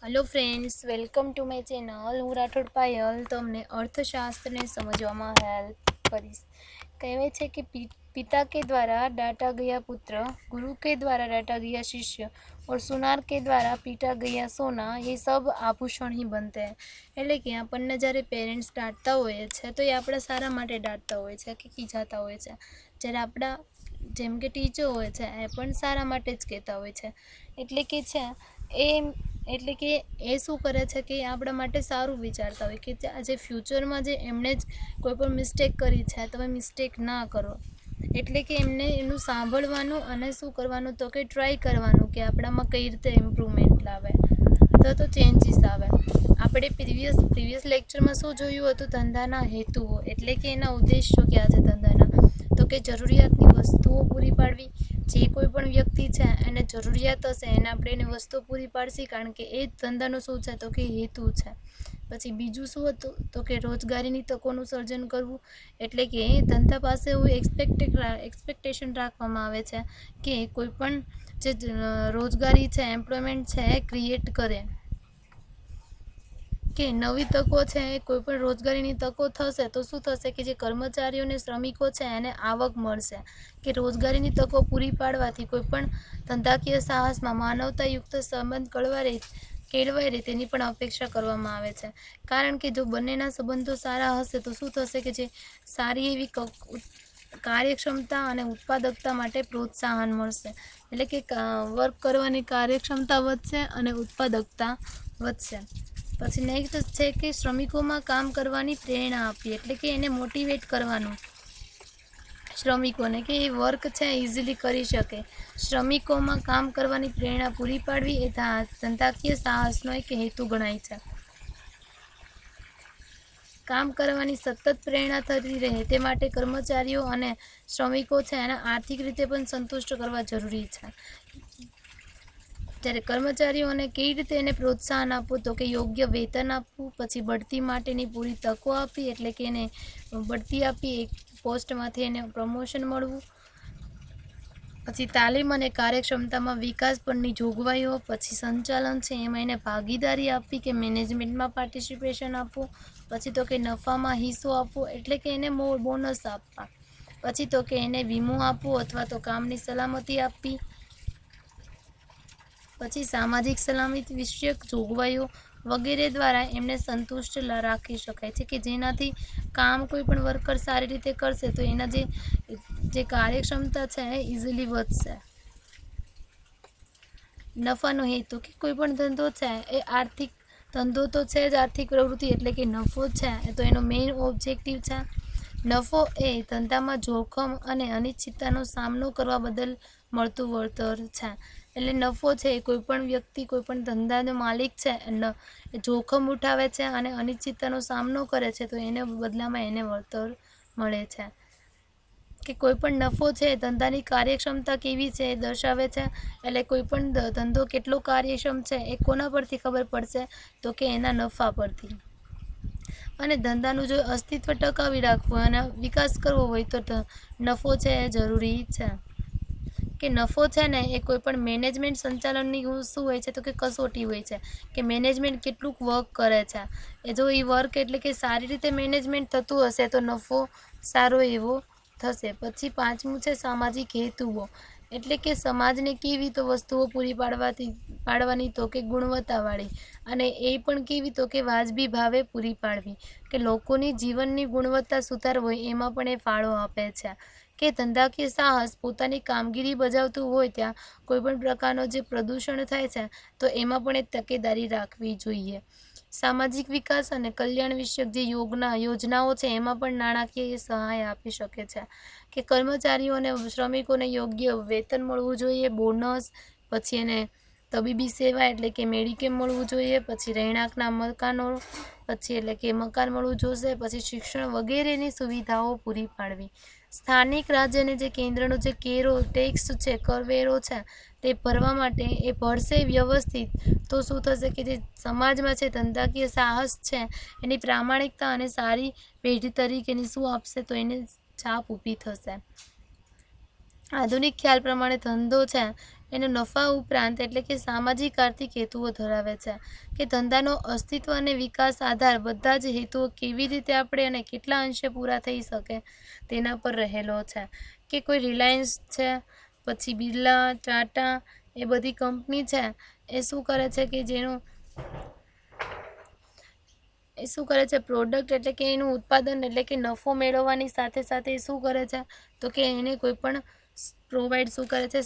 Hello friends, welcome to my channel. हूँ राठौड़ पायल તમને અર્થશાસ્ત્રને સમજવામાં હેલ્પ કરીશ। કહેવાય છે કે पिता के द्वारा डांटा गया पुत्र, गुरु के द्वारा डांटा गया शिष्य और सुनार के द्वारा पीटा गया सोना, ये सब आभूषण ही बनते हैं। એટલે કે આપણને જ્યારે પેરેન્ટ્સ डांटता હોય છે તો એ આપણા સારા માટે डांटता હોય છે કે ખીજાતા હોય છે। જ્યારે આપણા જેમ કે ટીચર હોય છે એ પણ સારા માટે જ કહેતા હોય છે। એટલે કે છે એ શું કરે છે કે આપણા માટે સારું વિચારતા હોય કે આજે ફ્યુચરમાં જે એમણે જ કોઈ પણ મિસ્ટેક કરી છે તમે મિસ્ટેક ના કરો। એટલે કે એમને એનું સાંભળવાનું અને શું કરવાનું તો કે ટ્રાય કરવાનું કે આપણામાં કઈ રીતે ઇમ્પ્રુવમેન્ટ લાવે તો ચેન્જીસ આવે। આપણે પ્રીવિયસ લેક્ચરમાં શું જોયું હતું? ધંધાના હેતુઓ, એટલે કે એના ઉદ્દેશો ક્યાં છે ધંધાના? તો કે જરૂરિયાતની વસ્તુઓ પૂરી પાડવી। જે કોઈ પણ વ્યક્તિ છે એને જરૂરિયાત હશે એને આપણે એની વસ્તુ પૂરી પાડશી, કારણ કે એ ધંધાનો શું છે તો કે હેતુ છે। પછી બીજું શું હતું તો કે રોજગારીની તકોનું સર્જન કરવું, એટલે કે ધંધા પાસે એવું એક્સપેક્ટેશન રાખવામાં આવે છે કે કોઈ પણ જે રોજગારી છે, એમ્પ્લોયમેન્ટ છે એ ક્રિએટ કરે, કે નવી તકો છે એ કોઈ પણ રોજગારીની તકો થશે તો શું થશે કે જે કર્મચારીઓને શ્રમિકો છે એને આવક મળશે। કે રોજગારીની તકો પૂરી પાડવાથી કોઈ પણ ધંધાકીય સાહસમાં માનવતાયુક્ત સંબંધ કેળવાય રહે તેની પણ અપેક્ષા કરવામાં આવે છે। કારણ કે જો બંનેના સંબંધો સારા હશે તો શું થશે કે જે સારી એવી કાર્યક્ષમતા અને ઉત્પાદકતા માટે પ્રોત્સાહન મળશે। એટલે કે વર્ક કરવાની કાર્યક્ષમતા વધશે અને ઉત્પાદકતા વધશે। પછી નેક્સ્ટ છે કે શ્રમિકોમાં કામ કરવાની પ્રેરણા આપવી, એટલે કે એને મોટિવેટ કરવાનું શ્રમિકોને કે એ વર્ક છે ઇઝીલી કરી શકે। શ્રમિકોમાં કામ કરવાની પ્રેરણા પૂરી પાડવી એ ધંધાકીય સાહસનો એક હેતુ ગણાય છે। કામ કરવાની સતત પ્રેરણા થતી રહે તે માટે કર્મચારીઓ અને શ્રમિકો છે એને આર્થિક રીતે પણ સંતુષ્ટ કરવા જરૂરી છે। જ્યારે કર્મચારીઓને કઈ રીતે એને પ્રોત્સાહન આપવું તો કે યોગ્ય વેતન આપવું, પછી બઢતી માટેની પૂરી તકો આપી, એટલે કે એને બઢતી આપી એક પોસ્ટમાંથી એને પ્રમોશન મળવું, પછી તાલીમ અને કાર્યક્ષમતામાં વિકાસ પરની જોગવાઈઓ, પછી સંચાલન છે એમાં એને ભાગીદારી આપવી કે મેનેજમેન્ટમાં પાર્ટિસિપેશન આપવું, પછી તો કે નફામાં હિસ્સો આપવો એટલે કે એને બોનસ આપવા, પછી તો કે એને વીમો આપવો અથવા તો કામની સલામતી આપવી, પછી સામાજિક સલામતી વિષયક જોગવાઈઓ વગેરે દ્વારા એમને સંતુષ્ટ રાખી શકાય છે કે જેનાથી કામ કોઈ પણ વર્કર સારી રીતે કરશે તો એના જે કાર્યક્ષમતા છે એ ઇઝીલી વધશે। નફાનો હેતુ કે કોઈ પણ ધંધો છે એ આર્થિક ધંધો તો છે જ આર્થિક પ્રવૃત્તિ, એટલે કે નફો છે તો એનો મેઇન ઓબ્જેક્ટિવ છે। નફો એ ધંધામાં જોખમ અને અનિશ્ચિતતાનો સામનો કરવા બદલ મળતું વળતર છે। એટલે નફો છે એ કોઈ પણ વ્યક્તિ કોઈ પણ ધંધાનો માલિક છે જોખમ ઉઠાવે છે અને અનિશ્ચિતતાનો સામનો કરે છે તો એને બદલામાં એને વળતર મળે છે। કે કોઈ પણ નફો છે ધંધાની કાર્યક્ષમતા કેવી છે એ દર્શાવે છે। એટલે કોઈ પણ ધંધો કેટલો કાર્યક્ષમ છે એ કોના પરથી ખબર પડશે તો કે એના નફા પરથી। અને ધંધાનું જો અસ્તિત્વ ટકાવી રાખવું અને વિકાસ કરવો હોય તો નફો છે એ જરૂરી છે। કે નફો છે ને એ કોઈ પણ મેનેજમેન્ટ સંચાલનની શું હોય છે તો કે કસોટી હોય છે કે મેનેજમેન્ટ કેટલુંક વર્ક કરે છે। એ જો એ વર્ક એટલે કે સારી રીતે મેનેજમેન્ટ થતું હશે તો નફો સારો એવો થશે। પછી પાંચમું છે સામાજિક હેતુઓ, એટલે કે સમાજને કેવી તો વસ્તુઓ પૂરી પાડવાની તો કે ગુણવત્તાવાળી, અને એ પણ કેવી તો કે વાજબી ભાવે પૂરી પાડવી, કે લોકોની જીવનની ગુણવત્તા સુધારવી એમાં પણ એ ફાળો આપે છે। કે ધંધાકીય સાહસ પોતાની કામગીરી બજાવતું હોય ત્યાં કોઈ પણ પ્રકારનો જે પ્રદૂષણ થાય છે તો એમાં પણ એ તકેદારી રાખવી જોઈએ। સામાજિક વિકાસ અને કલ્યાણ વિષયક જે યોજનાઓ છે એમાં પણ નાણાકીય સહાય આપી શકે છે। કે કર્મચારીઓ અને શ્રમિકોને યોગ્ય વેતન મળવું જોઈએ, બોનસ, પછી એને તબીબી સેવા એટલે કે મેડિકેમ મળવું જોઈએ, પછી રહેણાંકના મકાનો પછી એટલે કે મકાન મળવું જોશે, પછી શિક્ષણ વગેરેની સુવિધાઓ પૂરી પાડવી। સ્થાનિક રાજ્ય અને જે કેન્દ્રનો જે ટેક્સ છે, કરવેરો છે તે ભરવા માટે એ ભરશે વ્યવસ્થિત તો શું થશે કે જે સમાજમાં છે ધંધાકીય સાહસ છે એની પ્રામાણિકતા અને સારી પેઢી તરીકેની શું આપશે તો એને છાપ ઊભી થશે। આધુનિક ખ્યાલ પ્રમાણે ધંધો છે એનો નફા ઉપરાંત એટલે કે સામાજિક આર્થિક હેતુઓ ધરાવે છે કે ધંધાનો અસ્તિત્વ અને વિકાસ આધાર બધા જ હેતુઓ કેવી રીતે આપણે અને કેટલા અંશે પૂરા થઈ શકે તેના પર રહેલો છે કે કોઈ રિલાયન્સ છે, પછી બિરલા, ટાટા, એ બધી કંપની છે એ શું કરે છે કે પ્રોડક્ટ એટલે કે એનું ઉત્પાદન એટલે કે નફો મેળવવાની સાથે સાથે શું કરે છે તો કે એને કોઈ પણ પ્રોવાઈડ શું કરે છે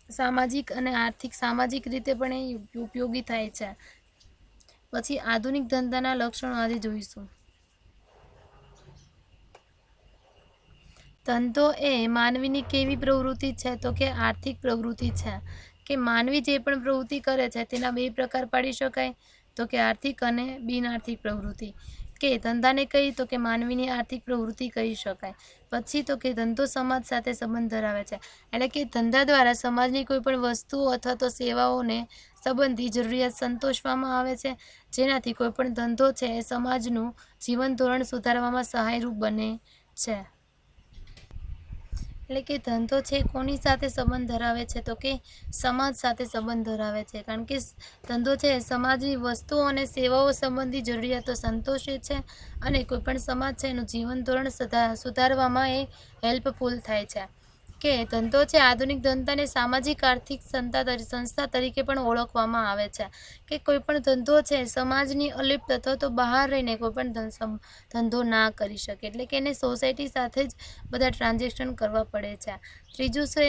સામાજિક અને સામાજિક રીતે પણ એ ઉપયોગી થાય છે. પછી આધુનિક ધંધાના લક્ષણો આજે જોઈશું. ધંધો એ માનવીની કેવી પ્રવૃત્તિ છે તો કે આર્થિક પ્રવૃત્તિ છે કે માનવી જે પણ પ્રવૃત્તિ કરે છે તેના બે પ્રકાર પાડી શકાય તો કે આર્થિક અને બિનઆર્થિક પ્રવૃત્તિ. કે ધંધાને કઈ તો કે માનવીની આર્થિક પ્રવૃત્તિ કહી શકાય. પછી તો કે ધંધો સમાજ સાથે સંબંધ ધરાવે છે એટલે કે ધંધા દ્વારા સમાજની કોઈ પણ વસ્તુઓ અથવા તો સેવાઓને સંબંધી જરૂરિયાત સંતોષવામાં આવે છે, જેનાથી કોઈ પણ ધંધો છે એ સમાજનું જીવન ધોરણ સુધારવામાં સહાયરૂપ બને છે. એટલે કે ધંધો છે કોની સાથે સંબંધ ધરાવે છે તો કે સમાજ સાથે સંબંધ ધરાવે છે, કારણ કે ધંધો છે સમાજની વસ્તુઓ અને સેવાઓ સંબંધી જરૂરિયાતો સંતોષે છે અને કોઈ પણ સમાજ છે એનું જીવન ધોરણ સુધારવામાં એ હેલ્પફુલ થાય છે. કે ધંધો છે આધુનિક ધંધાને સામાજિક આર્થિક સંસ્થા તરીકે પણ ઓળખવામાં આવે છે કે કોઈ પણ ધંધો છે સમાજની અલિપ્ત અથવા તો બહાર રહીને કોઈ પણ ધંધો ના કરી શકે એટલે કે એને સોસાયટી સાથે જ બધા ટ્રાન્ઝેક્શન કરવા પડે છે. ત્રીજું છે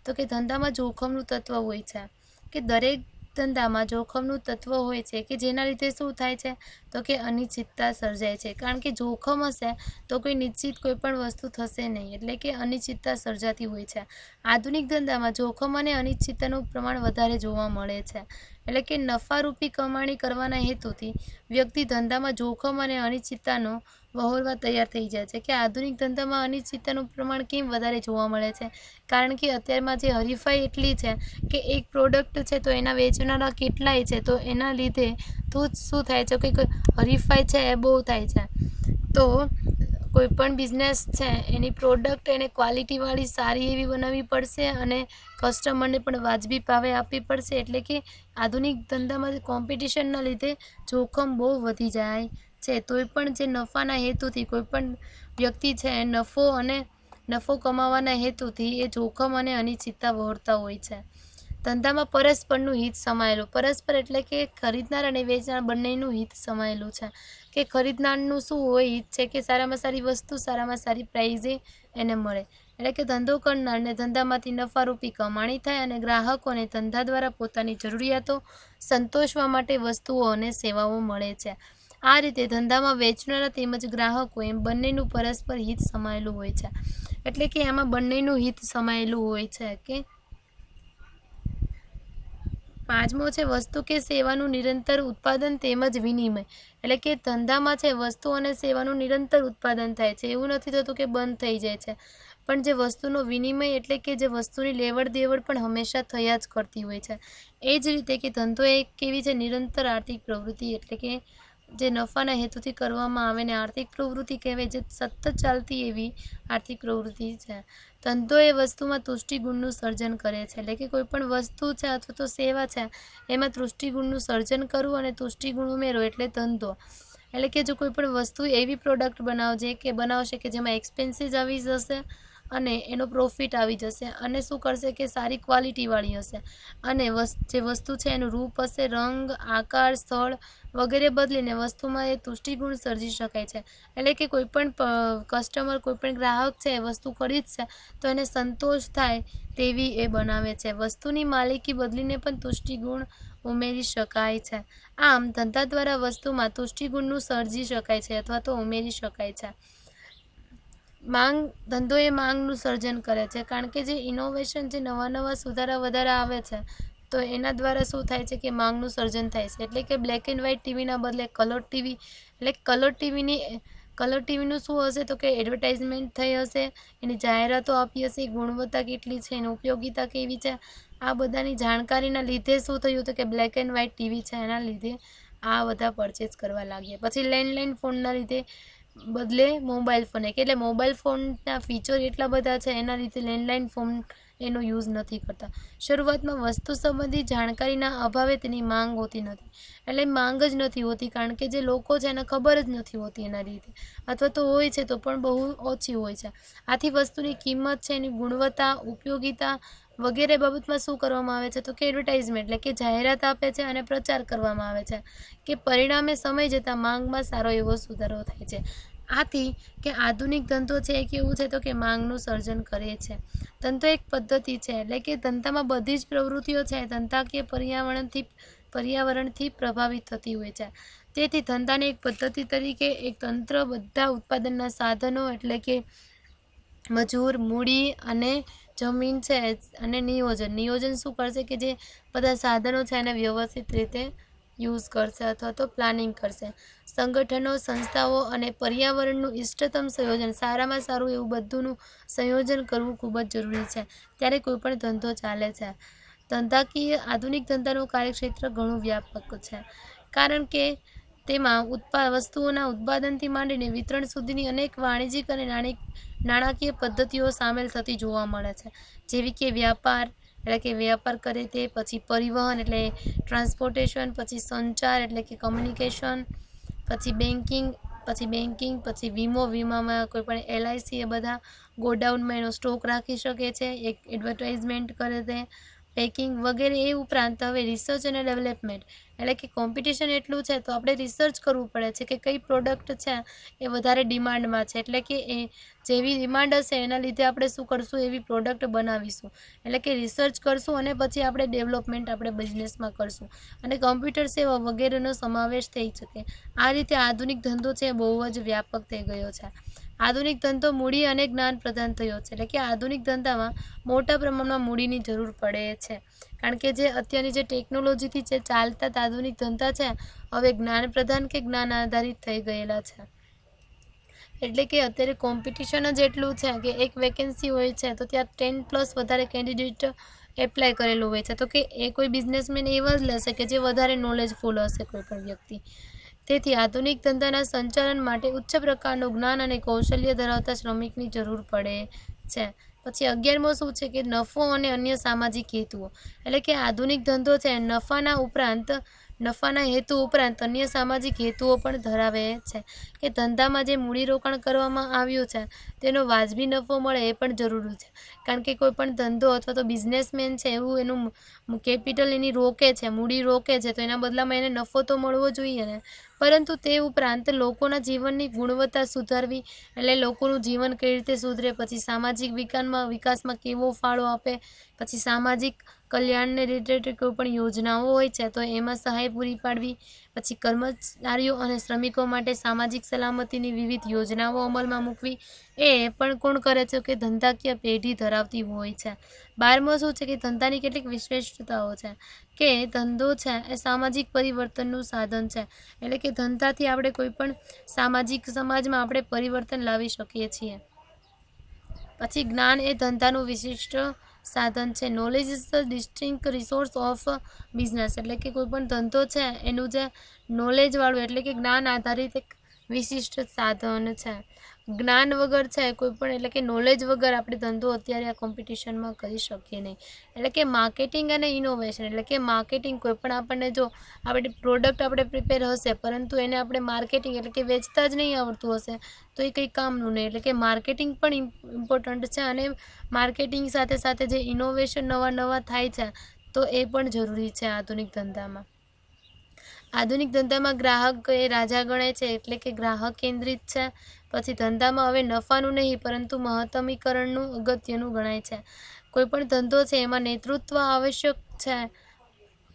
તો કે ધંધામાં જોખમનું તત્વ હોય છે કે દરેક ધંધામાં જોખમનું તત્વ હોય છે કે જેના લીધે શું થાય છે તો કે અનિશ્ચિતતા સર્જાય છે, કારણ કે જોખમ હશે તો કોઈ નિશ્ચિત કોઈ પણ વસ્તુ થશે નહીં એટલે કે અનિશ્ચિતતા સર્જાતી હોય છે. આધુનિક ધંધામાં જોખમ અને અનિશ્ચિતતાનું પ્રમાણ વધારે જોવા મળે છે એટલે કે નફારૂપી કમાણી કરવાના હેતુથી વ્યક્તિ ધંધામાં જોખમ અને અનિશ્ચિતતાનો વહોરવા તૈયાર થઈ જાય છે. કે આધુનિક ધંધામાં અનિશ્ચિતતાનું પ્રમાણ કેમ વધારે જોવા મળે છે, કારણ કે અત્યારમાં જે હરીફાઈ એટલી છે કે એક પ્રોડક્ટ છે તો એના વેચનારા કેટલાય છે, તો એના લીધે તો શું થાય છે કે હરીફાઈ છે એ બહુ થાય છે. તો કોઈ પણ બિઝનેસ છે એની પ્રોડક્ટ એને ક્વોલિટીવાળી સારી એવી બનાવવી પડશે અને કસ્ટમરને પણ વાજબી ભાવે આપવી પડશે, એટલે કે આધુનિક ધંધામાં કોમ્પિટિશનના લીધે જોખમ બહુ વધી જાય છે. તોય પણ જે નફાના હેતુથી કોઈ પણ વ્યક્તિ છે નફો કમાવાના હેતુથી એ જોખમ અને અનિશ્ચિતતા વહોરતા હોય છે. ધંધામાં પરસ્પરનું હિત સમાયેલું. પરસ્પર એટલે કે ખરીદનાર અને વેચનાર બંનેનું હિત સમાયેલું છે કે ખરીદનારનું શું હોય હિત છે કે સારામાં સારી વસ્તુ સારામાં સારી પ્રાઇઝે એને મળે એટલે કે ધંધો કરનારને ધંધામાંથી નફારૂપી કમાણી થાય અને ગ્રાહકોને ધંધા દ્વારા પોતાની જરૂરિયાતો સંતોષવા માટે વસ્તુઓ અને સેવાઓ મળે છે. આ રીતે ધંધામાં વેચનારા તેમજ ગ્રાહકો એમ બંનેનું પરસ્પર હિત સમાયેલું હોય છે એટલે કે આમાં બંનેનું હિત સમાયેલું હોય છે. કે પાંચમો છે વસ્તુ કે સેવાનું નિરંતર ઉત્પાદન તેમજ વિનિમય એટલે કે ધંધામાં છે વસ્તુ અને સેવાનું નિરંતર ઉત્પાદન થાય છે, એવું નથી થતું કે બંધ થઈ જાય છે, પણ જે વસ્તુનો વિનિમય એટલે કે જે વસ્તુની લેવડ દેવડ પણ હંમેશા થયા જ કરતી હોય છે. એ જ રીતે કે ધંધો એક કેવી છે નિરંતર આર્થિક પ્રવૃત્તિ એટલે કે જે નફાના હેતુથી કરવામાં આવે ને આર્થિક પ્રવૃત્તિ કહેવાય, જે સતત ચાલતી એવી આર્થિક પ્રવૃત્તિ છે. ધંધો એ વસ્તુમાં તુષ્ટિગુણનું સર્જન કરે છે એટલે કે કોઈ પણ વસ્તુ છે અથવા તો સેવા છે એમાં તુષ્ટિગુણનું સર્જન કરવું અને તુષ્ટિગુણ ઉમેરો એટલે ધંધો. એટલે કે જો કોઈ પણ વસ્તુ એવી પ્રોડક્ટ બનાવશે કે જેમાં એક્સપેન્સીસ આવી જશે અને એનો પ્રોફિટ આવી જશે અને શું કરશે કે સારી ક્વોલિટીવાળી હશે અને જે વસ્તુ છે એનું રૂપ હશે, રંગ, આકાર, સ્થળ વગેરે બદલીને વસ્તુમાં એ તુષ્ટિગુણ સર્જી શકાય છે. એટલે કે કોઈ પણ કસ્ટમર કોઈ પણ ગ્રાહક છે એ વસ્તુ ખરીદશે તો એને સંતોષ થાય તેવી એ બનાવે છે. વસ્તુની માલિકી બદલીને પણ તુષ્ટિગુણ ઉમેરી શકાય છે. આમ ધંધા દ્વારા વસ્તુમાં તુષ્ટિગુણનું સર્જી શકાય છે અથવા તો ઉમેરી શકાય છે. ધંધો એ માંગનું સર્જન કરે છે, કારણ કે જે ઇનોવેશન જે નવા સુધારા વધારા આવે છે તો એના દ્વારા શું થાય છે કે માંગનું સર્જન થાય છે. એટલે કે બ્લેક એન્ડ વ્હાઇટ ટીવીના બદલે કલર ટીવી એટલે કલર ટીવીનું શું હશે તો કે એડવર્ટાઇઝમેન્ટ થઈ હશે, એની જાહેરાતો આપી હશે, ગુણવત્તા કેટલી છે, એની ઉપયોગિતા કેવી છે, આ બધાની જાણકારીના લીધે શું થયું હતું કે બ્લેક એન્ડ વ્હાઇટ ટીવી છે એના લીધે આ બધા પરચેસ કરવા લાગ્યા. પછી લેન્ડલાઇન ફોનના લીધે બદલે મોબાઈલ ફોન એટલે મોબાઈલ ફોનના ફીચર એટલા બધા છે એના લીધે લેન્ડલાઇન ફોન એનો યુઝ નથી કરતા. શરૂઆતમાં વસ્તુ સંબંધી જાણકારીના અભાવે તેની માંગ હોતી નથી, એટલે માંગ જ નથી હોતી, કારણ કે જે લોકો છે એને ખબર જ નથી હોતી એના રીતે, અથવા તો હોય છે તો પણ બહુ ઓછી હોય છે. આથી વસ્તુની કિંમત છે, એની ગુણવત્તા, ઉપયોગિતા વગેરે બાબતમાં શું કરવામાં આવે છે તો કે એડવર્ટાઇઝમેન્ટ એટલે કે જાહેરાત આપે છે અને પ્રચાર કરવામાં આવે છે, કે પરિણામે સમય જતાં માંગમાં સારો એવો સુધારો થાય છે. આથી કે આધુનિક ધંધો છે એ કેવું છે તો કે માંગનું સર્જન કરે છે. ધંધો એક પદ્ધતિ છે, એટલે કે ધંધામાં બધી જ પ્રવૃત્તિઓ છે ધંધાકીય પર્યાવરણથી પ્રભાવિત થતી હોય છે. તેથી ધંધાને એક પદ્ધતિ તરીકે એક તંત્ર, બધા ઉત્પાદનના સાધનો એટલે કે મજૂર, મૂડી અને જમીન છે અને નિયોજન શું કરશે કે જે બધા સાધનો છે એને વ્યવસ્થિત રીતે યુઝ કરશે અથવા તો પ્લાનિંગ કરશે. સંગઠનો, સંસ્થાઓ અને પર્યાવરણનું ઇષ્ટતમ સંયોજન, સારામાં સારું એવું બધુંનું સંયોજન કરવું ખૂબ જ જરૂરી છે, ત્યારે કોઈ પણ ધંધો ચાલે છે. આધુનિક ધંધાનું કાર્યક્ષેત્ર ઘણું વ્યાપક છે, કારણ કે તેમાં વસ્તુઓના ઉત્પાદનથી માંડીને વિતરણ સુધીની અનેક વાણિજ્યિક અને નાણાકીય પદ્ધતિઓ સામેલ થતી જોવા મળે છે, જેવી કે વ્યાપાર એટલે કે વ્યાપાર કરે તે, પછી પરિવહન એટલે ટ્રાન્સપોર્ટેશન, પછી સંચાર એટલે કે કમ્યુનિકેશન, પછી બેન્કિંગ, પછી વીમામાં કોઈ પણ LIC, એ બધા ગોડાઉનમાં એનો સ્ટોક રાખી શકે છે, એક એડવર્ટાઇઝમેન્ટ કરે તે, પેકિંગ વગેરે. એ ઉપરાંત હવે રિસર્ચ અને ડેવલપમેન્ટ એટલે કે કોમ્પિટિશન એટલું છે તો આપણે રિસર્ચ કરવું પડે છે કે કઈ પ્રોડક્ટ છે એ વધારે ડિમાન્ડમાં છે, એટલે કે એ જેવી ડિમાન્ડ હશે એના લીધે આપણે શું કરશું, એવી પ્રોડક્ટ બનાવીશું, એટલે કે રિસર્ચ કરશું અને પછી આપણે ડેવલપમેન્ટ આપણે બિઝનેસમાં કરશું, અને કમ્પ્યુટર સેવા વગેરેનો સમાવેશ થઈ શકે. આ રીતે આધુનિક ધંધો છે બહુ જ વ્યાપક થઈ ગયો છે. આધુનિક ધંધો મૂડી અને જ્ઞાન પ્રદાન થયો છે, એટલે કે આધુનિક ધંધામાં મોટા પ્રમાણમાં મૂડીની જરૂર પડે છે, કારણ કે જે અત્યારની જે ટેકનોલોજીથી જે ચાલતા આધુનિક ધંધા છે હવે જ્ઞાન પ્રદાન કે જ્ઞાન આધારિત થઈ ગયેલા છે. એટલે કે અત્યારે કોમ્પિટિશન જ એટલું છે કે એક વેકેન્સી હોય છે તો ત્યાં 10+ વધારે કેન્ડિડેટ એપ્લાય કરેલું હોય છે, તો કે એ કોઈ બિઝનેસમેન એવા જ લેશે કે જે વધારે નોલેજફુલ હશે કોઈ પણ વ્યક્તિ. તેથી આધુનિક ધંધાના સંચાલન માટે ઉચ્ચ પ્રકારનું જ્ઞાન અને કૌશલ્ય ધરાવતા શ્રમિકની જરૂર પડે છે. પછી 11મો શું છે કે નફો અને અન્ય સામાજિક હેતુઓ, એટલે કે આધુનિક ધંધો છે નફાના હેતુ ઉપરાંત અન્ય સામાજિક હેતુઓ પણ ધરાવે છે, કે ધંધામાં જે મૂડીરોકાણ કરવામાં આવ્યું છે તેનો વાજબી નફો મળે એ પણ જરૂરી છે, કારણ કે કોઈ પણ ધંધો અથવા તો બિઝનેસમેન છે એવું એનું કેપિટલ એની રોકે છે, મૂડી રોકે છે, તો એના બદલામાં એને નફો તો મળવો જોઈએ ને. પરંતુ તે ઉપરાંત લોકોના જીવનની ગુણવત્તા સુધારવી, એટલે લોકોનું જીવન કઈ રીતે સુધરે, પછી સામાજિક વિકાસમાં કેવો ફાળો આપે, પછી સામાજિક કલ્યાણને રિલેટેડ કોઈ પણ યોજનાઓ હોય છે તો એમાં સહાય પૂરી પાડવી, પછી કર્મચારીઓ અને શ્રમિકો માટે સામાજિક સલામતીની વિવિધ યોજનાઓ અમલમાં મૂકવી, એ પણ કોણ કરે છે કે ધંધાકીય પેઢી ધરાવતી હોય છે. 12મો શું છે કે ધંધાની કેટલીક વિશેષતાઓ છે, કે ધંધો છે એ સામાજિક પરિવર્તનનું સાધન છે, એટલે કે ધંધાથી આપણે કોઈ પણ સમાજમાં આપણે પરિવર્તન લાવી શકીએ છીએ. પછી જ્ઞાન એ ધંધાનું વિશિષ્ટ સાધન છે. Knowledge is the distinct resource of business, એટલે કે કોઈ પણ ધંધો છે એનું જે નોલેજવાળું એટલે કે જ્ઞાન આધારિત એક વિશિષ્ટ સાધન છે. જ્ઞાન વગર છે કોઈ પણ એટલે કે નોલેજ વગર આપણે ધંધો અત્યારે આ કોમ્પિટિશનમાં કરી શકીએ નહીં. એટલે કે માર્કેટિંગ અને ઇનોવેશન, એટલે કે માર્કેટિંગ કોઈ પણ આપણને જો આપણે પ્રોડક્ટ આપણે પ્રિપેર હશે પરંતુ એને આપણે માર્કેટિંગ એટલે કે વેચતા જ નહીં આવડતું હશે તો એ કંઈ કામનું નહીં, એટલે કે માર્કેટિંગ પણ ઇમ્પોર્ટન્ટ છે, અને માર્કેટિંગ સાથે સાથે જે ઇનોવેશન નવા થાય છે તો એ પણ જરૂરી છે આધુનિક ધંધામાં. આધુનિક ધંધામાં ગ્રાહક એ રાજા ગણાય છે, એટલે કે ગ્રાહક કેન્દ્રિત છે. પછી ધંધામાં હવે નફાનું નહીં પરંતુ મહત્તમીકરણનું અગત્યનું ગણાય છે. કોઈ પણ ધંધો છે એમાં નેતૃત્વ આવશ્યક છે,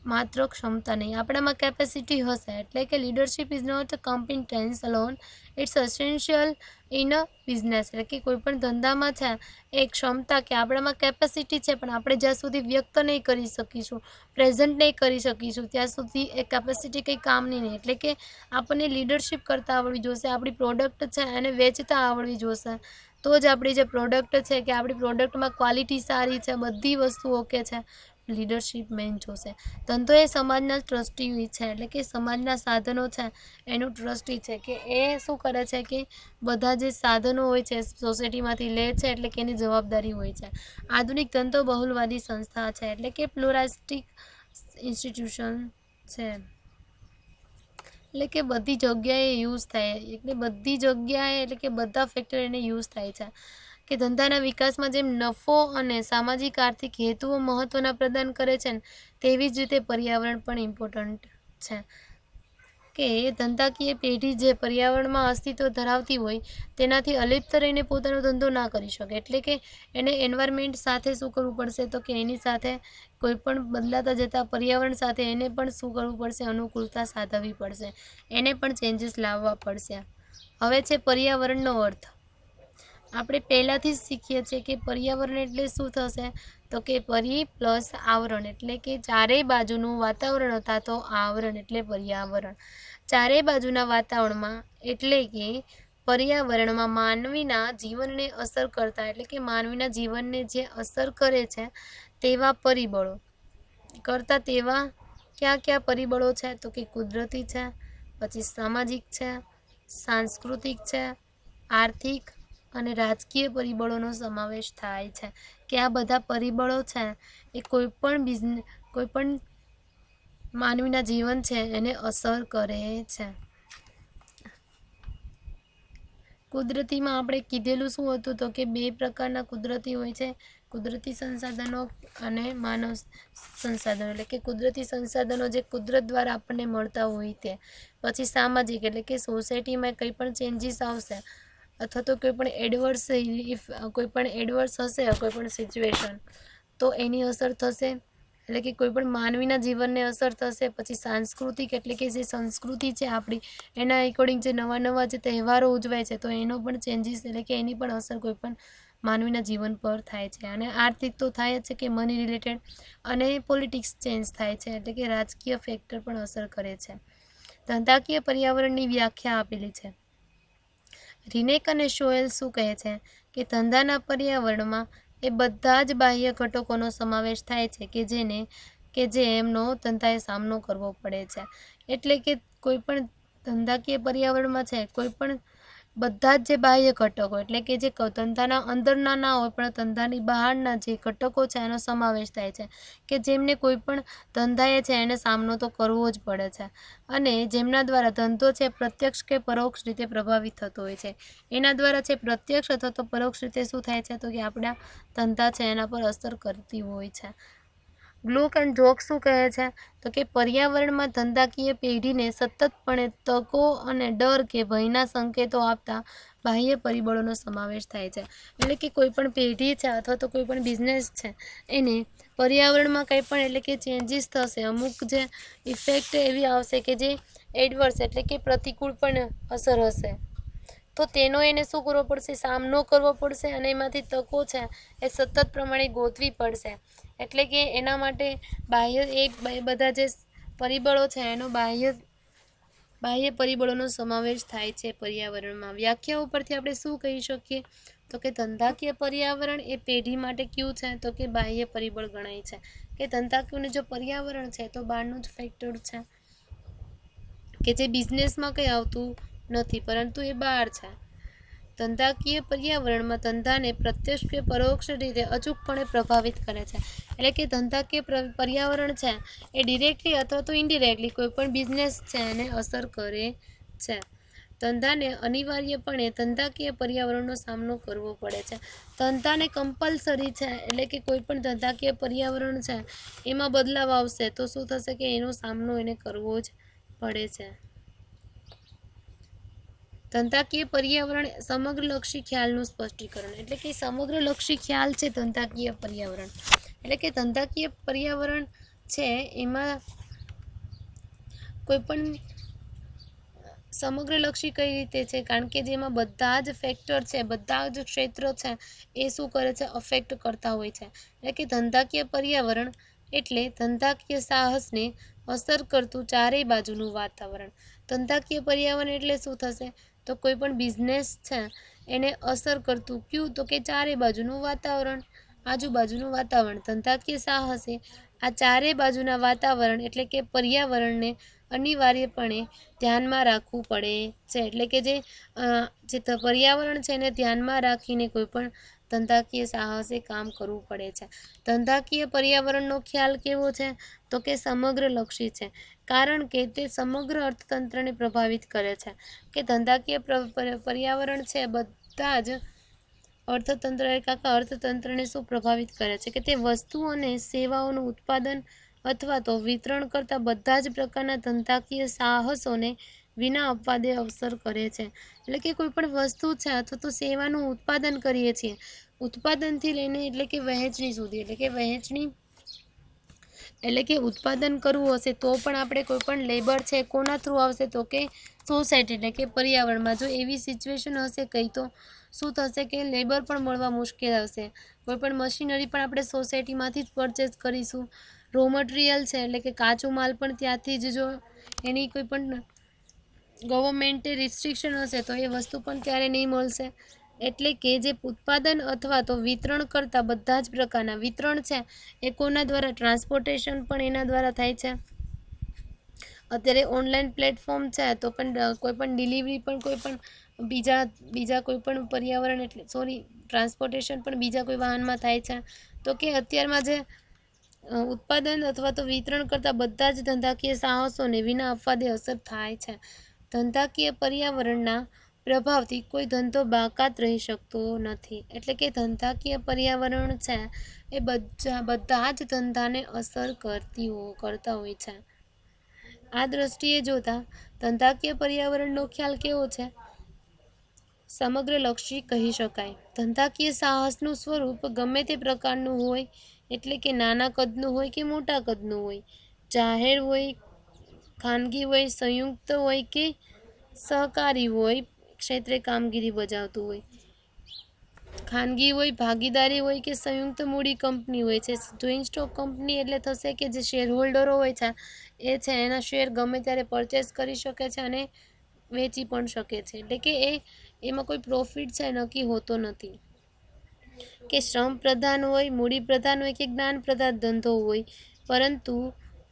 માત્ર ક્ષમતા નહીં. આપણામાં કેપેસિટી હશે, એટલે કે leadership is not competence alone, it's essential in business, એટલે કે કોઈ પણ ધંધામાં છે એ ક્ષમતા કે આપણામાં કેપેસિટી છે પણ આપણે જ્યાં સુધી વ્યક્ત નહીં કરી શકીશું, પ્રેઝન્ટ નહીં કરી શકીશું ત્યાં સુધી એ કેપેસિટી કંઈ કામની નહીં. એટલે કે આપણને લીડરશિપ કરતાં આવડવી જોશે, આપણી પ્રોડક્ટ છે એને વેચતા આવડવી જોશે, તો જ આપણી જે પ્રોડક્ટ છે કે આપણી પ્રોડક્ટમાં ક્વોલિટી સારી છે, બધી વસ્તુ ઓકે છે, લીડરશિપ મેન જોશે. ધંધો એ સમાજના ટ્રસ્ટી છે, એટલે કે સમાજના સાધનો છે એનું ટ્રસ્ટી છે, કે એ શું કરે છે કે બધા જે સાધનો હોય છે સોસાયટીમાંથી લે છે, એટલે કે એની જવાબદારી હોય છે. આધુનિક ધંધો બહુલવાદી સંસ્થા છે, એટલે કે પ્લુરાલિસ્ટિક ઇન્સ્ટિટ્યુશન છે, એટલે કે બધી જગ્યાએ યુઝ થાય, એટલે બધી જગ્યાએ એટલે કે બધા ફેક્ટર એને યુઝ થાય છે. કે ધંધાના વિકાસમાં જેમ નફો અને સામાજિક આર્થિક હેતુઓ મહત્ત્વના પ્રદાન કરે છે ને, તેવી જ રીતે પર્યાવરણ પણ ઇમ્પોર્ટન્ટ છે. કે ધંધાકીય પેઢી જે પર્યાવરણમાં અસ્તિત્વ ધરાવતી હોય તેનાથી અલિપ્ત રહીને પોતાનો ધંધો ના કરી શકે, એટલે કે એને એન્વાયરમેન્ટ સાથે શું કરવું પડશે, તો કે એની સાથે કોઈ પણ બદલાતા જતા પર્યાવરણ સાથે એને પણ શું કરવું પડશે, અનુકૂળતા સાધવવી પડશે, એને પણ ચેન્જીસ લાવવા પડશે. હવે છે પર્યાવરણનો અર્થ. આપણે પહેલાંથી જ શીખીએ છીએ કે પર્યાવરણ એટલે શું થશે, તો કે પરી પ્લસ આવરણ, એટલે કે ચારેય બાજુનું વાતાવરણ હતા તો આવરણ એટલે પર્યાવરણ. ચારેય બાજુના વાતાવરણમાં એટલે કે પર્યાવરણમાં માનવીના જીવનને અસર કરતા, એટલે કે માનવીના જીવનને જે અસર કરે છે તેવા પરિબળો કરતા, તેવા કયા કયા પરિબળો છે, તો કે કુદરતી છે, પછી સામાજિક છે, સાંસ્કૃતિક છે, આર્થિક અને રાજકીય પરિબળોનો સમાવેશ થાય છે. કે આ બધા પરિબળો છે એ કોઈ પણ માનવીના જીવન છે એને અસર કરે છે. કુદરતીમાં આપણે કીધેલું શું હતું, તો કે બે પ્રકારના કુદરતી હોય છે, કુદરતી સંસાધનો અને માનવ સંસાધનો, એટલે કે કુદરતી સંસાધનો જે કુદરત દ્વારા આપણને મળતા હોય તે. પછી સામાજિક, એટલે કે સોસાયટીમાં કંઈ પણ ચેન્જીસ આવશે અથવા તો કોઈ પણ એડવર્સ હશે કોઈ પણ સિચ્યુએશન, તો એની અસર થશે, એટલે કે કોઈ પણ માનવીના જીવનને અસર થશે. પછી સાંસ્કૃતિક, એટલે કે જે સંસ્કૃતિ છે આપણી, એના એકોર્ડિંગ જે નવા નવા જે તહેવારો ઉજવાય છે તો એનો પણ ચેન્જીસ, એટલે કે એની પણ અસર કોઈ પણ માનવીના જીવન પર થાય છે. અને આર્થિક તો થાય જ છે કે મની રિલેટેડ, અને પોલિટિક્સ ચેન્જ થાય છે, એટલે કે રાજકીય ફેક્ટર પણ અસર કરે છે. ધંધાકીય પર્યાવરણની વ્યાખ્યા આપેલી છે. રિનેક અને શોએલ શું કહે છે કે ધંધાના પર્યાવરણમાં એ બધા જ બાહ્ય ઘટકોનો સમાવેશ થાય છે કે જે એમનો ધંધાએ સામનો કરવો પડે છે. એટલે કે કોઈ પણ ધંધાકીય પર્યાવરણમાં છે કોઈ પણ બધા જ જે બાહ્ય ઘટકો, એટલે કે જે ધંધાના અંદરના ના હોય પણ ધંધાની બહારના જે ઘટકો છે એનો સમાવેશ થાય છે, કે જેમને કોઈ પણ ધંધાએ છે એને સામનો તો કરવો જ પડે છે, અને જેમના દ્વારા ધંધો છે પ્રત્યક્ષ કે પરોક્ષ રીતે પ્રભાવિત થતો હોય છે. એના દ્વારા છે પ્રત્યક્ષ અથવા તો પરોક્ષ રીતે શું થાય છે, તો કે આપણા ધંધા છે એના પર અસર કરતી હોય છે. ગ્લુક એન્ડ જોક શું કહે છે, તો કે પર્યાવરણમાં ધંધાકીય પેઢીને સતતપણે તકો અને ડર કે ભયના સંકેતો આપતા બાહ્ય પરિબળોનો સમાવેશ થાય છે. એટલે કે કોઈ પણ પેઢી છે અથવા તો કોઈ પણ બિઝનેસ છે એને પર્યાવરણમાં કંઈ પણ, એટલે કે ચેન્જીસ થશે, અમુક જે ઇફેક્ટ એવી આવશે કે જે એડવર્સ, એટલે કે પ્રતિકૂળ પણ અસર હશે, તો તેનો એને શું કરવો પડશે, સામનો કરવો પડશે, અને એમાંથી તકો છે એ સતત પ્રમાણે ગોતવી પડશે. એટલે કે એના માટે બધા જે પરિબળો છે એનો બાહ્ય પરિબળોનો સમાવેશ થાય છે પર્યાવરણમાં. વ્યાખ્યા ઉપરથી આપણે શું કહી શકીએ, તો કે ધંધાકીય પર્યાવરણ એ પેઢી માટે કયું છે, તો કે બાહ્ય પરિબળ ગણાય છે. કે ધંધાકીયનું જો પર્યાવરણ છે તો બહારનું જ ફેક્ટર છે, કે જે બિઝનેસમાં કંઈ આવતું નથી પરંતુ એ બહાર છે. ધંધાકીય પર્યાવરણમાં ધંધાને પ્રત્યક્ષ કે પરોક્ષ રીતે અચૂકપણે પ્રભાવિત કરે છે. એટલે કે ધંધાકીય પર્યાવરણ છે એ ડિરેક્ટલી અથવા તો ઇનડિરેક્ટલી કોઈ પણ બિઝનેસ છે એને અસર કરે છે. ધંધાને અનિવાર્યપણે ધંધાકીય પર્યાવરણનો સામનો કરવો પડે છે. ધંધાને કમ્પલસરી છે, એટલે કે કોઈ પણ ધંધાકીય પર્યાવરણ છે એમાં બદલાવ આવશે તો શું થશે કે એનો સામનો એને કરવો જ પડે છે. ધંધાકીય પર્યાવરણ સમગ્રલક્ષી ખ્યાલનું સ્પષ્ટીકરણ, એટલે કે સમગ્રલક્ષી ખ્યાલ છે ધંધાકીય પર્યાવરણ, એટલે કે ધંધાકીય પર્યાવરણ છે એમાં કોઈ પણ સમગ્રલક્ષી કઈ રીતે છે, કારણ કે જેમાં બધા જ ફેક્ટર છે, બધા જ ક્ષેત્ર છે એ શું કરે છે, અફેક્ટ કરતા હોય છે. એટલે કે ધંધાકીય પર્યાવરણ એટલે ધંધાકીય સાહસને અસર કરતું ચારેય બાજુનું વાતાવરણ. ધંધાકીય પર્યાવરણ એટલે શું થશે, તો કોઈ પણ બિઝનેસ છે એને અસર કરતું કયું, તો કે ચારે બાજુનું વાતાવરણ, આજુબાજુનું વાતાવરણ. ધંધાકીય સાહસે આ ચારે બાજુના વાતાવરણ એટલે કે પર્યાવરણને અનિવાર્યપણે ધ્યાનમાં રાખવું પડે છે. એટલે કે જે પર્યાવરણ છે એને ધ્યાનમાં રાખીને કોઈ પણ ધંધાકીય સાહસે કામ કરવું પડે છે. ધંધાકીય પર્યાવરણનો ખ્યાલ કેવો છે? તો કે સમગ્રલક્ષી છે, કારણ કે તે સમગ્ર અર્થતંત્રને પ્રભાવિત કરે છે. કે ધંધાકીય પર્યાવરણ છે બધા જ અર્થતંત્રને શું પ્રભાવિત કરે છે? કે તે વસ્તુઓ અને સેવાઓનું ઉત્પાદન અથવા તો વિતરણ કરતા બધા જ પ્રકારના ધંધાકીય સાહસોને વિના અપવાદે અવસર કરે છે. એટલે કે કોઈ પણ વસ્તુ છે અથવા તો સેવાનું ઉત્પાદન કરીએ છીએ, ઉત્પાદનથી લઈને એટલે કે વહેંચણી સુધી, એટલે કે ઉત્પાદન કરવું હશે તો પણ આપણે કોઈ પણ લેબર છે કોના થ્રુ આવશે? તો કે સોસાયટી એટલે કે પર્યાવરણમાં. જો એવી સિચ્યુએશન હશે કંઈ તો શું થશે? કે લેબર પણ મળવા મુશ્કેલ આવશે. કોઈ પણ મશીનરી પણ આપણે સોસાયટીમાંથી જ પરચેસ કરીશું. રો મટીરિયલ છે એટલે કે કાચો માલ પણ ત્યાંથી જ, જો એની કોઈ પણ ગવર્મેન્ટે રિસ્ટ્રિક્શન હશે તો એ વસ્તુ પણ ત્યારે નહીં મળશે. એટલે કે જે ઉત્પાદન અથવા તો વિતરણ કરતા બધા જ પ્રકારના વિતરણ છે એ કોના દ્વારા? ટ્રાન્સપોર્ટેશન પણ એના દ્વારા થાય છે. અત્યારે ઓનલાઈન પ્લેટફોર્મ છે તો પણ કોઈ પણ ડિલિવરી પણ કોઈ પણ બીજા કોઈ પણ પર્યાવરણ એટલે ટ્રાન્સપોર્ટેશન પણ બીજા કોઈ વાહનમાં થાય છે. તો કે અત્યારમાં જે ઉત્પાદન અથવા તો વિતરણ કરતા બધા જ ધંધાકીય સાહસોને વિના અપવાદે અસર થાય છે. ધંધાકીય પર્યાવરણના પ્રભાવથી કોઈ ધંધો બાકાત રહી શકતો નથી. એટલે કે ધંધાકીય પર્યાવરણ છે એ બધા જ ધંધાને અસર કરતા હોય છે. આ દ્રષ્ટિએ જોતા ધંધાકીય પર્યાવરણનો ખ્યાલ કેવો છે? સમગ્રલક્ષી કહી શકાય. ધંધાકીય સાહસનું સ્વરૂપ ગમે તે પ્રકારનું હોય, એટલે કે નાના કદનું હોય કે મોટા કદનું હોય, જાહેર હોય, ખાનગી હોય, સંયુક્ત હોય કે સહકારી હોય ક્ષેત્રે કામગીરી બજાવતું હોય, ખાનગી હોય, ભાગીદારી હોય કે સંયુક્ત મૂડી કંપની હોય છે. જોઈન્ટ સ્ટોક કંપની એટલે થશે કે જે શેર હોલ્ડરો હોય છે એ છે એના શેર ગમે ત્યારે પરચેસ કરી શકે છે અને વેચી પણ શકે છે. એટલે કે એમાં કોઈ પ્રોફિટ છે નક્કી હોતો નથી. કે શ્રમ પ્રધાન હોય, મૂડી પ્રધાન હોય કે જ્ઞાન પ્રધાન ધંધો હોય, પરંતુ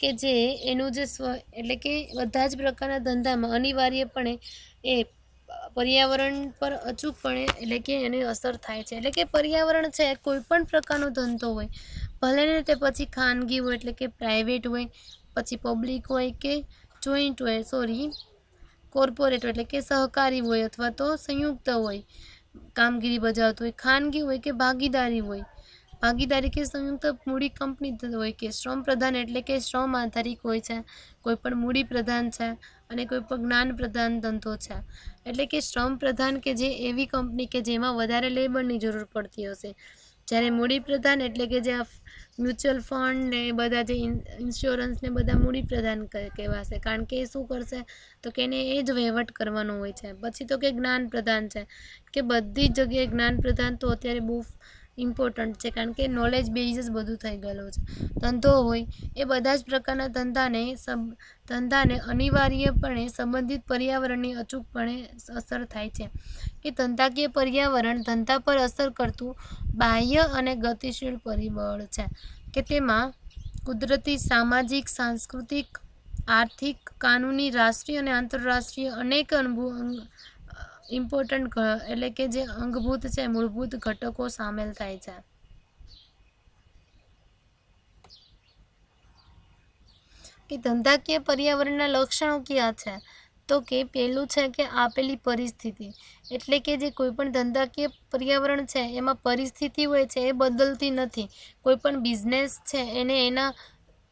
કે જે એનું જે એટલે કે બધા જ પ્રકારના ધંધામાં અનિવાર્યપણે એ પર્યાવરણ પર અચૂકપણે એટલે કે એની અસર થાય છે. એટલે કે પર્યાવરણ છે કોઈ પણ પ્રકારનો ધંધો હોય, ભલે ને તે પછી ખાનગી હોય એટલે કે પ્રાઇવેટ હોય, પછી પબ્લિક હોય કે જોઈન્ટ હોય કોર્પોરેટ એટલે કે સહકારી હોય અથવા તો સંયુક્ત હોય, કામગીરી બજાવતું હોય, ખાનગી હોય કે ભાગીદારી કે સંયુક્ત મૂડી કંપની હોય, કે શ્રમ પ્રધાન એટલે કે શ્રમ આધારિત હોય છે, કોઈ પણ મૂડી પ્રધાન છે અને કોઈ પણ જ્ઞાન પ્રધાન ધંધો છે. એટલે કે શ્રમ પ્રધાન કે જે એવી કંપની કે જેમાં વધારે લેબરની જરૂર પડતી હશે, જ્યારે મૂડી પ્રધાન એટલે કે જે મ્યુચ્યુઅલ ફંડ ને બધા જે ઇન્સ્યોરન્સ ને બધા મૂડી પ્રધાન કહેવાશે, કારણ કે એ શું કરશે? તો કે એને એ જ વહીવટ કરવાનો હોય છે. પછી તો કે જ્ઞાન પ્રધાન છે, કે બધી જ જગ્યાએ જ્ઞાન પ્રધાન તો અત્યારે બહુ ઇમ્પોર્ટન્ટ છે, કારણ કે નોલેજ બેઝ જ બધું થઈ ગયેલું છે. ધંધો હોય એ બધા જ પ્રકારના ધંધાને અનિવાર્યપણે સંબંધિત પર્યાવરણની અચૂકપણે અસર થાય છે. કે ધંધાકીય પર્યાવરણ ધંધા પર અસર કરતું બાહ્ય અને ગતિશીલ પરિબળ છે. કે તેમાં કુદરતી, સામાજિક, સાંસ્કૃતિક, આર્થિક, કાનૂની, રાષ્ટ્રીય અને આંતરરાષ્ટ્રીય અનેક ઇમ્પોર્ટન્ટ એટલે કે જે અંગભૂત છે, મૂળભૂત ઘટકો સામેલ થાય છે. કે ધંધાકીય પર્યાવરણના લક્ષણો કયા છે? તો કે પહેલું છે કે આપેલી પરિસ્થિતિ, એટલે કે જે કોઈ પણ ધંધાકીય પર્યાવરણ છે એમાં પરિસ્થિતિ હોય છે એ બદલતી નથી. કોઈ પણ બિઝનેસ છે એને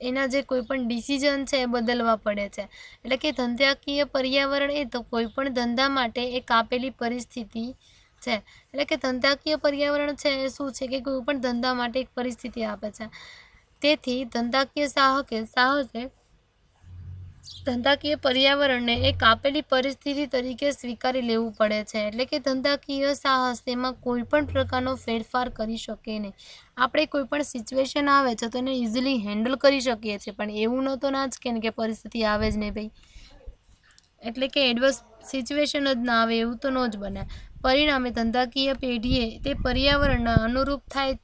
એના જે કોઈ પણ ડિસિઝન છે એ બદલવા પડે છે. એટલે કે ધંધાકીય પર્યાવરણ એ તો કોઈ પણ ધંધા માટે એક આપેલી પરિસ્થિતિ છે. એટલે કે ધંધાકીય પર્યાવરણ છે એ શું છે? કે કોઈ પણ ધંધા માટે એક પરિસ્થિતિ આપે છે. તેથી ધંધાકીય સાહસે ધંધાકીય પર્યાવરણને એક આપેલી પરિસ્થિતિ તરીકે સ્વીકારી લેવું પડે છે. એટલે કે ધંધાકીય સાહસ તેમાં કોઈ પણ પ્રકારનો ફેરફાર કરી શકે નહીં. આપણે કોઈ પણ સિચ્યુએશન આવે છે તો એને ઇઝીલી હેન્ડલ કરી શકીએ છીએ, પણ એવું નહોતો ના જ કે પરિસ્થિતિ આવે જ નહીં ભાઈ, એટલે કે એડવર્સ સિચ્યુએશન જ ના આવે એવું તો ન જ બને. પરિણામે ધંધાકીય પેઢીએ તે પર્યાવરણના અનુરૂપ થાય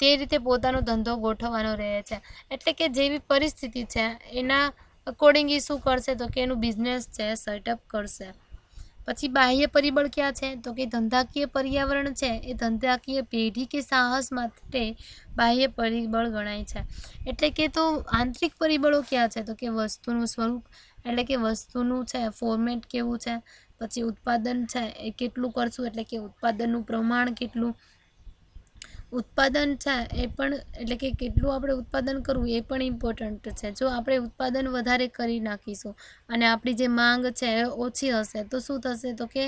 તે રીતે પોતાનો ધંધો ગોઠવવાનો રહે છે. એટલે કે જેવી પરિસ્થિતિ છે એના અકોર્ડિંગ એ શું કરશે તો કે એનું બિઝનેસ છે સેટઅપ કરશે. પછી બાહ્ય પરિબળ ક્યાં છે તો કે ધંધાકીય પર્યાવરણ છે એ ધંધાકીય પેઢી કે સાહસ માટે બાહ્ય પરિબળ ગણાય છે. એટલે કે તો આંતરિક પરિબળો ક્યાં છે તો કે વસ્તુનું સ્વરૂપ, એટલે કે વસ્તુનું છે ફોર્મેટ કેવું છે, પછી ઉત્પાદન છે એ કેટલું કરશું, એટલે કે ઉત્પાદનનું પ્રમાણ કેટલું, ઉત્પાદન છે એ પણ એટલે કે કેટલું આપણે ઉત્પાદન કરવું એ પણ ઇમ્પોર્ટન્ટ છે. જો આપણે ઉત્પાદન વધારે કરી નાખીશું અને આપણી જે માંગ છે એ ઓછી હશે તો શું થશે તો કે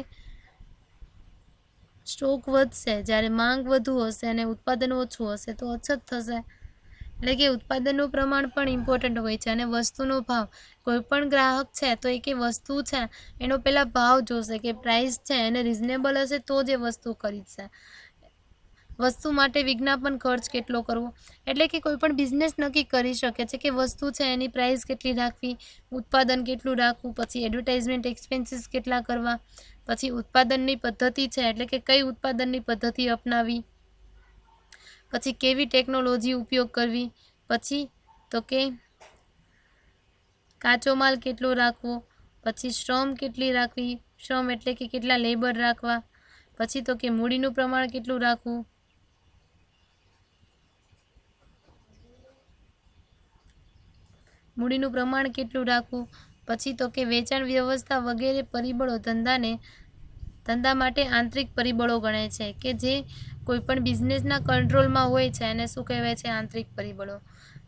સ્ટોક વધશે, જ્યારે માંગ વધુ હશે અને ઉત્પાદન ઓછું હશે તો અછત થશે. એટલે કે ઉત્પાદનનું પ્રમાણ પણ ઇમ્પોર્ટન્ટ હોય છે. અને વસ્તુનો ભાવ, કોઈ પણ ગ્રાહક છે તો એ કે વસ્તુ છે એનો પહેલાં ભાવ જોશે કે પ્રાઇસ છે એને રિઝનેબલ હશે તો જ એ વસ્તુ ખરીદશે. વસ્તુ માટે વિજ્ઞાપન ખર્ચ કેટલો કરવો, એટલે કે કોઈ પણ બિઝનેસ નક્કી કરી શકે છે કે વસ્તુ છે એની પ્રાઇસ કેટલી રાખવી, ઉત્પાદન કેટલું રાખવું, પછી એડવર્ટાઇઝમેન્ટ એક્સપેન્સીસ કેટલા કરવા, પછી ઉત્પાદનની પદ્ધતિ છે એટલે કે કઈ ઉત્પાદનની પદ્ધતિ અપનાવી, પછી કેવી ટેકનોલોજી ઉપયોગ કરવી, પછી તો કે કાચો માલ કેટલો રાખવો, પછી શ્રમ કેટલી રાખવી, શ્રમ એટલે કે કેટલા લેબર રાખવા, પછી તો કે મૂડીનું પ્રમાણ કેટલું રાખવું, મૂડીનું પ્રમાણ કેટલું રાખવું, પછી તો કે વેચાણ વ્યવસ્થા વગેરે પરિબળો ધંધા માટે આંતરિક પરિબળો ગણાય છે કે જે કોઈપણ બિઝનેસના કંટ્રોલમાં હોય છે અને શું કહેવાય છે આંતરિક પરિબળો.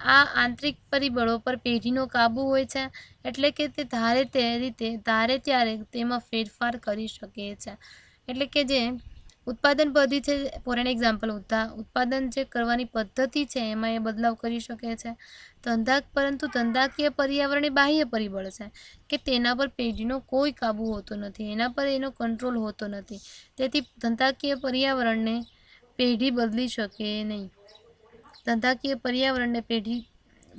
આ આંતરિક પરિબળો પર પેઢીનો કાબુ હોય છે, એટલે કે તે ધારે ત્યારે તેમાં ફેરફાર કરી શકે છે. એટલે કે જે ઉત્પાદન પદ્ધતિ છે, ફોર એન એક્ઝામ્પલ ઉત્પાદન જે કરવાની પદ્ધતિ છે એમાં એ બદલાવ કરી શકે છે. પરંતુ ધંધાકીય પર્યાવરણ એ બાહ્ય પરિબળ છે કે તેના પર પેઢીનો કોઈ કાબુ હોતો નથી, એના પર એનો કંટ્રોલ હોતો નથી. તેથી ધંધાકીય પર્યાવરણને પેઢી બદલી શકે નહીં. ધંધાકીય પર્યાવરણને પેઢી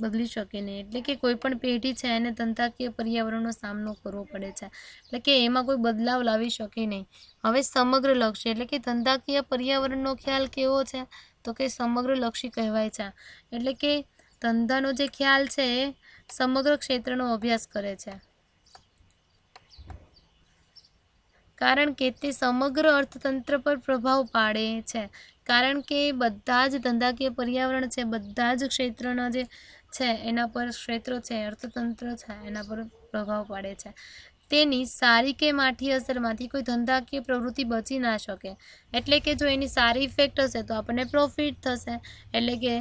બદલી શકે નહીં, એટલે કે કોઈ પણ પેઢી છે એને ધંધાકીય પર્યાવરણનો સામનો કરવો પડે છે, એટલે કે એમાં કોઈ બદલાવ લાવી શકે નહીં. હવે સમગ્ર લક્ષ્ય, એટલે કે ધંધાકીય પર્યાવરણનો ખ્યાલ કેવો છે તો કે સમગ્ર લક્ષી કહેવાય છે. એટલે કે ધંધાનો જે ખ્યાલ છે એ સમગ્ર ક્ષેત્રનો અભ્યાસ કરે છે, કારણ કે તે સમગ્ર અર્થતંત્ર પર પ્રભાવ પાડે છે. કારણ કે બધા જ ધંધાકીય પર્યાવરણ છે બધા જ ક્ષેત્રના જે છે એના પર ક્ષેત્રો છે અર્થતંત્ર છે એના પર પ્રભાવ પાડે છે. તેની સારી કે માઠી અસરમાંથી કોઈ ધંધાકીય પ્રવૃત્તિ બચી ના શકે. એટલે કે જો એની સારી ઇફેક્ટ હશે તો આપણને પ્રોફિટ થશે, એટલે કે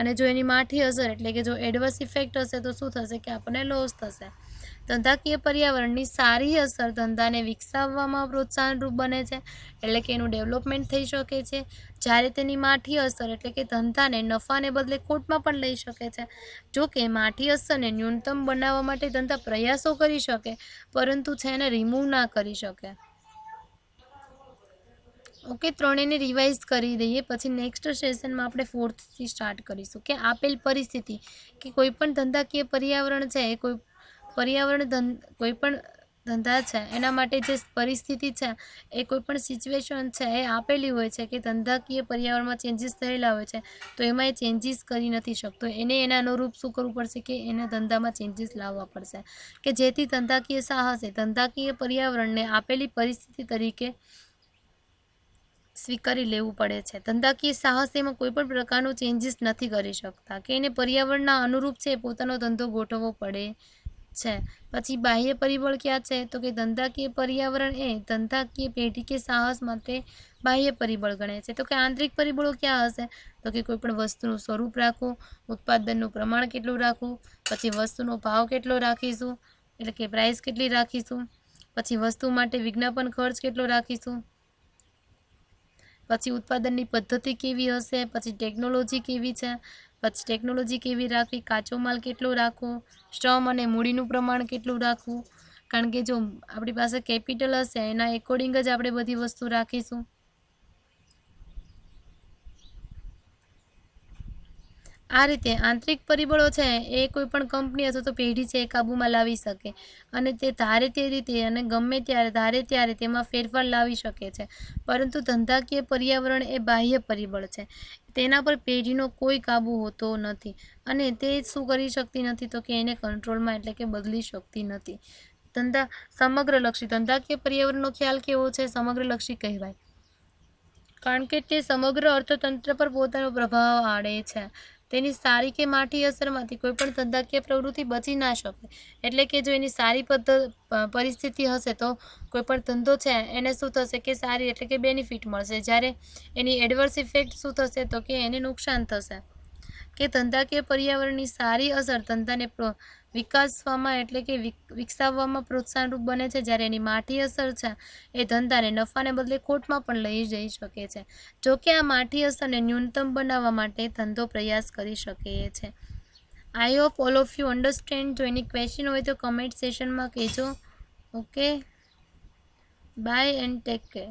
અને જો એની માઠી અસર એટલે કે જો એડવર્સ ઇફેક્ટ હશે તો શું થશે કે આપણને લોસ થશે. ધંધાકીય પર્યાવરણની સારી અસર ધંધાને વિકસાવવામાં પ્રોત્સાહનરૂપ બને છે, એટલે કે એનું ડેવલપમેન્ટ થઈ શકે છે. જ્યારે તેની માઠી અસર એટલે કે ધંધાને નફાને બદલે ખોટમાં પણ લઈ શકે છે. જો કે માઠી અસરને ન્યૂનતમ બનાવવા માટે ધંધા પ્રયાસો કરી શકે પરંતુ છે એને રિમૂવ ના કરી શકે. ઓકે, ત્રણેયને રિવાઇઝ કરી દઈએ, પછી નેક્સ્ટ સેશનમાં આપણે 4થી સ્ટાર્ટ કરીશું કે આપેલ પરિસ્થિતિ કે કોઈ પણ ધંધાકીય પર્યાવરણ છે એ કોઈ પણ ધંધા છે એના માટે જે પરિસ્થિતિ છે એ કોઈ પણ સિચ્યુએશન છે એ આપેલી હોય છે કે ધંધાકીય પર્યાવરણમાં ચેન્જીસ થયેલા હોય છે તો એમાં એ ચેન્જીસ કરી નથી શકતો. એને એના અનુરૂપ શું કરવું પડશે કે એને ધંધામાં ચેન્જીસ લાવવા પડશે કે જેથી ધંધાકીય સાહસે ધંધાકીય પર્યાવરણને આપેલી પરિસ્થિતિ તરીકે સ્વીકારી લેવું પડે છે. ધંધાકીય સાહસ એમાં કોઈ પણ પ્રકારનું ચેન્જીસ નથી કરી શકતા કે એને પર્યાવરણના અનુરૂપ છે પોતાનો ધંધો ગોઠવવો પડે છે. પછી બાહ્ય પરિબળ ક્યાં છે તો કે ધંધાકીય પર્યાવરણ એ ધંધાકીય પેઢી કે સાહસ માટે બાહ્ય પરિબળ ગણે છે. તો કે આંતરિક પરિબળો ક્યાં હશે તો કે કોઈ પણ વસ્તુનું સ્વરૂપ રાખવું, ઉત્પાદનનું પ્રમાણ કેટલું રાખવું, પછી વસ્તુનો ભાવ કેટલો રાખીશું એટલે કે પ્રાઇસ કેટલી રાખીશું, પછી વસ્તુ માટે વિજ્ઞાપન ખર્ચ કેટલો રાખીશું, પછી ઉત્પાદનની પદ્ધતિ કેવી હશે, પછી ટેકનોલોજી કેવી છે, પછી ટેકનોલોજી કેવી રાખવી, કાચો માલ કેટલો રાખવો, શ્રમ અને મૂડીનું પ્રમાણ કેટલું રાખવું. કારણ કે જો આપણી પાસે કેપિટલ હશે એના એકોર્ડિંગ જ આપણે બધી વસ્તુ રાખીશું. આ રીતે આંતરિક પરિબળો છે એ કોઈ પણ કંપની અથવા તો પેઢી છે એ કાબૂમાં લાવી શકે અને તે ધારે તે રીતે અને ગમે ત્યારે ધારે ત્યારે તેમાં ફેરફાર લાવી શકે છે. પરંતુ ધંધાકીય પર્યાવરણ એ બાહ્ય પરિબળ છે. તેના પર પેઢીનો કોઈ કાબૂ હોતો નથી અને તે શું કરી શકતી નથી તો કે એને કંટ્રોલમાં એટલે કે બદલી શકતી નથી. સમગ્રલક્ષી ધંધાકીય પર્યાવરણનો ખ્યાલ કેવો છે? સમગ્રલક્ષી કહેવાય કારણ કે તે સમગ્ર અર્થતંત્ર પર પોતાનો પ્રભાવ પાડે છે. તેની સારી કે માઠી અસરમાંથી કોઈ પણ ધંધાકીય પ્રવૃત્તિ બચી ના શકે. એટલે કે જો એની સારી પરિસ્થિતિ હશે તો કોઈ પણ ધંધો છે એને શું થશે કે સારી એટલે કે બેનિફિટ મળશે. જ્યારે એની એડવર્સ ઇફેક્ટ શું થશે તો કે એને નુકસાન થશે. કે ધંધાકીય પર્યાવરણની સારી અસર ધંધાને વિકાસવામાં એટલે કે વિકસાવવામાં પ્રોત્સાહનરૂપ બને છે. જ્યારે એની માઠી અસર છે એ ધંધાને નફાને બદલે ખોટમાં પણ લઈ જઈ શકે છે. જો કે આ માઠી અસરને ન્યૂનતમ બનાવવા માટે ધંધો પ્રયાસ કરી શકે છે. I hope all of you understand. જો એની ક્વેશ્ચન હોય તો કમેન્ટ સેશનમાં કહેજો. Okay, bye and take care.